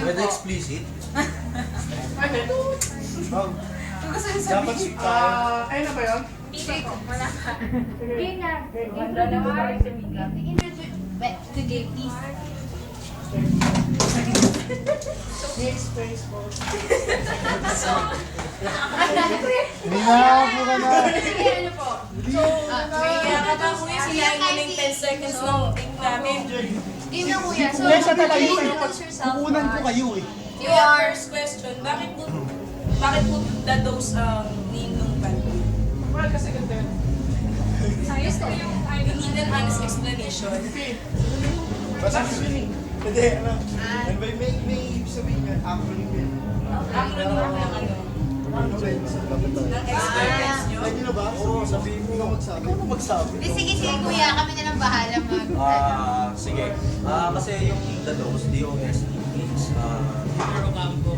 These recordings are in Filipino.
Pwede explicit? Dapat ayun na ba yun? Wala ka. Game na. Sige, please. Space po. Hindi na po ka na. Ano po? Kaya kapag kuya, sinayin mo ng 10 seconds ng take namin. Game na kuya. So, Kuya, siya talaga yun. introduce yourself. Kukunan ko kayo eh. Yung first question, bakit po the dose name ng band? Well, kasi ganito yun. Ayos ko yung I need an honest explanation. Basta hindi, ano. And may sabihin nga, acronym yun. Acronym ng ano? Ng experience nyo? Pwede na ba? Oo, sabihin mo. Ikaw magsabi. Ikaw na magsabi. Sige, kuya. Kami na lang bahala mag... Sige. Kasi yung The Dose, DOSE, means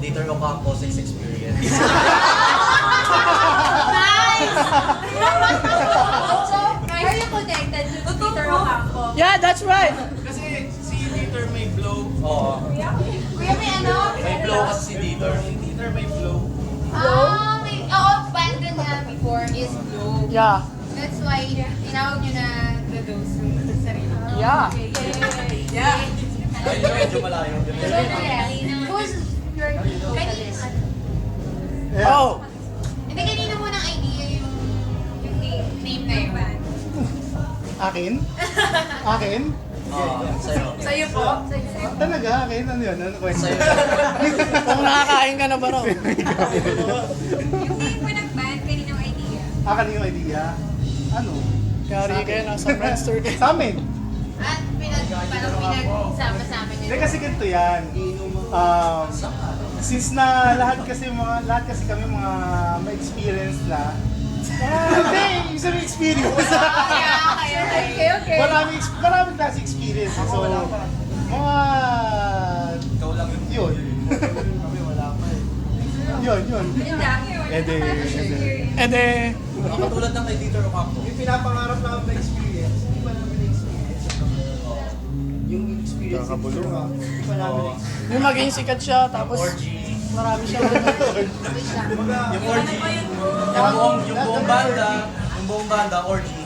Dieter Ocampo 6 Experience. Nice! So, are you connected to Peter Ocampo? Yeah, that's right. Kasi si Dieter may flow. Oo. Kuya, may ano? May flow kasi si Dieter. Si Dieter may flow. May... Oo, band ka niya before is Glow. Yeah. That's why, tinawag niyo na The Dose yung sarili. Yeah. Yeah. Ayun, medyo malayo. So, who's your vocalist? Oh. Hindi, kanina mo ng idea yung name na yun. Akin? Akin? Oo, sa'yo. Sa'yo po? Talaga, akin? Ano yun? Ano kwento? Sa'yo. Kung nakakain ka na ba raw? Yung name mo ng band, kaninang idea? Akin yung idea? Ano? Yari kayo, nasa Friendster kayo. Sa amin. At parang pinagsama-sama niyo. Hindi kasi ganito yan. Since na lahat kasi kami mga may experience na. Hindi, yung sabi experience. Okay. Maraming klase experience. So, mga... Ikaw lang yung Yun. Kami wala pa eh. Yun. Ede. Ede, Ang katulad ng kay Dieter Ocampo. Yung pinapangarap namin na experience, hindi pa namin na-experience. Yung experience ni Dieter Ocampo, hindi pa namin na-experience. yung maging sikat siya, tapos Orgy. marami siya. Yung orgy. Yung buong banda, orgy.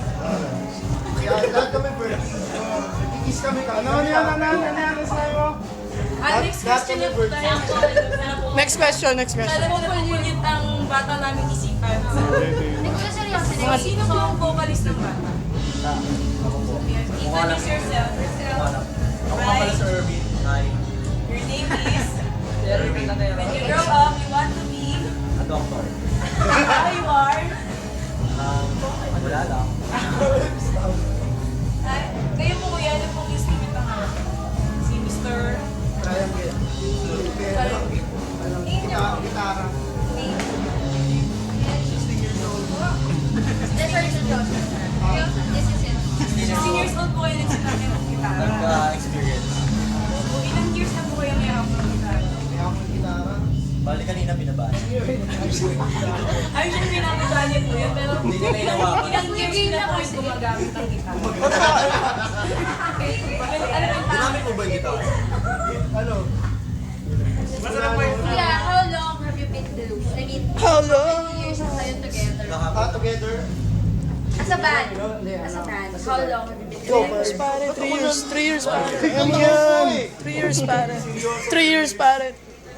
Kaya lahat kami birds. Nagkikis kami kami. Ano sa'yo? Next question na po tayo. Next question. Sana po napupulit ang bata namin isipan. Hindi ko na seryoso. Sino po ang vocalist ng bata? Ako po. Introduce yourself. Ako nga pala sa Irvin. Hi. Your name is? When you grow up, you want to be? A doctor. How you are? Wala lang. Kayo po kuya, ano pong instrument ang hawak? Si Mr. Triangle. Gitara. 16 years old. This is it. 16 years old po kayo nagsinakit ng gitara. Nag-experience. Ilang years na po kayo may hawak ng gitara? Kaya ako ng gitara. Bali kanina binabasa. I'm sure pinapagawa niyo po yun, pero Hindi niya nainawakan. ilang years na po yung gumagamit ng gitara? Ginamit mo ba yung gitara? Ano? Masarap pa yung... Kuya, how long have you been together? I mean, How long? how many years na kayo together? Together. As a band. As a band. How long have you been Years, together? pare. 3 years. 3 years, pare. Ano yan? 3 years, pare. 3 years, pare.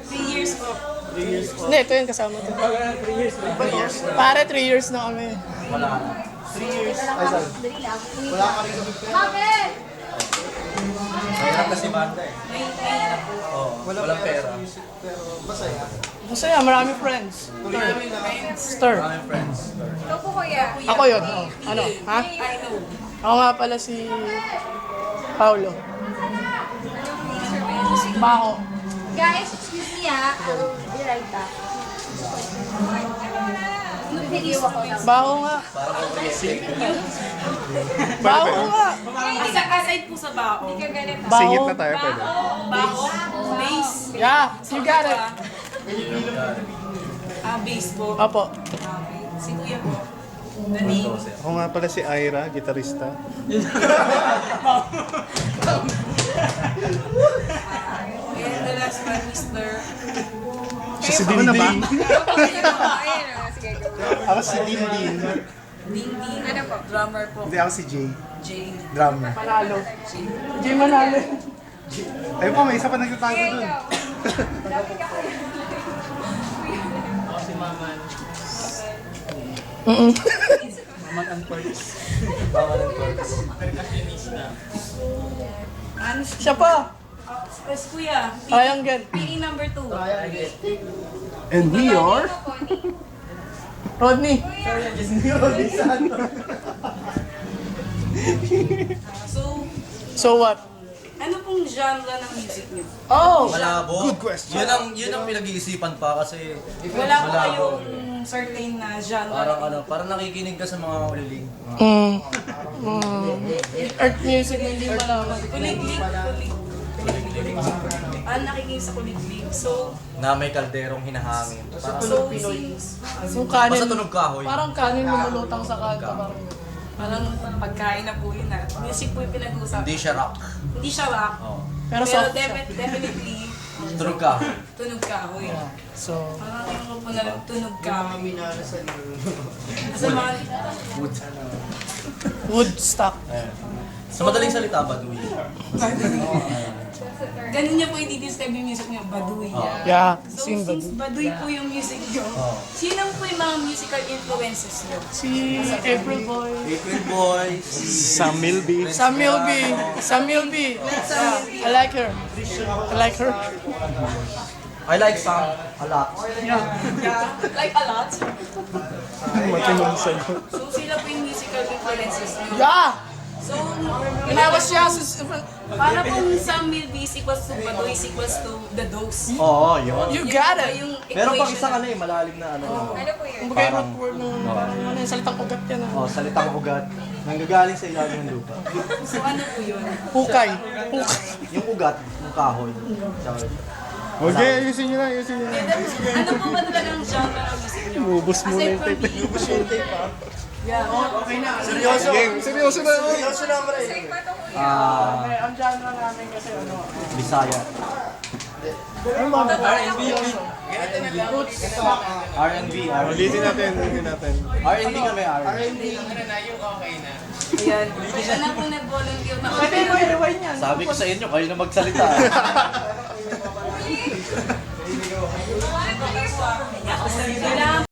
3 years po. Hindi, ito yun kasama to. 3 years. Pare, 3 years na kami. Wala na. 3 years. Ay, sorry. Dali lang. Wala ka rin kami pera. Bakit? Mahirap kasi banda eh. Mahirap po. Oo, walang pera. Pero masaya. Masaya, marami friends. Tuloy kami na. Stir. Maraming friends. Ikaw po kuya. Ako yun. Oh. Ano? Ha? I know. Ako nga pala si Paulo. Bako. Guys, excuse me ah. I'll be right back. Video ako lang. Bako nga. Parang okay. Bako nga. Aside po sa bao. Bako. tayo, pwede. Bao. Base. Yeah, you got it. Base po. Opo. Okay. Si kuya po. The name. Ako nga pala si Ira, gitarista. Si Dindin. Ayun na, sige, go. Ako si Dindin. Ding Ding. Ano po? Drummer po. Hindi, ako si Jay. Jay. Drummer. Manalo. Jay Manalo. Ayun po, may isa pa nagtatago Sige, dun. go. Dapat ka kayo. Ano Siya pa. Yes, kuya. Triangle. PE number 2. And we are... Rodney. So, So what? ano pong genre ng music niyo? Oh! Malabo. Good question. Yun ang pinag-iisipan pa kasi Wala po malabo. kayong certain na genre. Parang nakikinig ka sa mga uliling. Mm. Art music na hindi malaman. Kuliglig. Nakikinig sa kuliglig. So, Na may kalderong hinahangin. so since Yung kanin. Basta tunog kahoy. Parang kanin lumulutang sa kanta. parang pagkain na po yun na. Music po yung pinag-uusapan. Hindi siya rock. Hindi siya rock. Oh. Pero Pero soft siya. definitely, Tunog kahoy. tunog kahoy. So, Parang yung po na lang tunog kahoy. Minarasan yung... Kasi mga, Woodstock. Sa madaling salita, baduy. ganun niya po i-describe yung music niyo, Baduy. Yeah, So, sing since ba? Baduy po yung music niyo, sino po yung mga musical influences niyo? Si April Boy. April Boys. Sam Milby. Samuel B. Samuel B. Yeah, I like her. I like her. I like Sam a lot. Like a lot. Matinong sa'yo. So, sila po yung musical influences niyo. Yeah! So, When I was young, para pong Sam Milby is equals to Baduy is equals to The Dose. Oo, yun. you got po it. yung Meron pang equation isang na- ano malalim na ano. Ano po yun? Kumbaga yung root word ng parang ano yung salitang ugat yan ah. Salitang ugat. Nanggagaling sa ilalim ng lupa. So, ano po yun? Hukay. Hukay. Yung ugat, yung kahoy. Tsaka- Okay, ayusin nyo na, ayusin nyo na. Ano po ba talagang genre ng music niyo? Ubus muna Aside yung from tape. being- Yeah. Seryoso? Seryoso na. Seryoso na, pre. Ang genre namin kasi ano, Bisaya. R&B. Ulitin natin, ulitin natin. R&B kami, R&B. Ayan. Siya na po nag-volunteer na. pwede mo i-rewind yan. Sabi ko sa inyo, kayo na magsalita.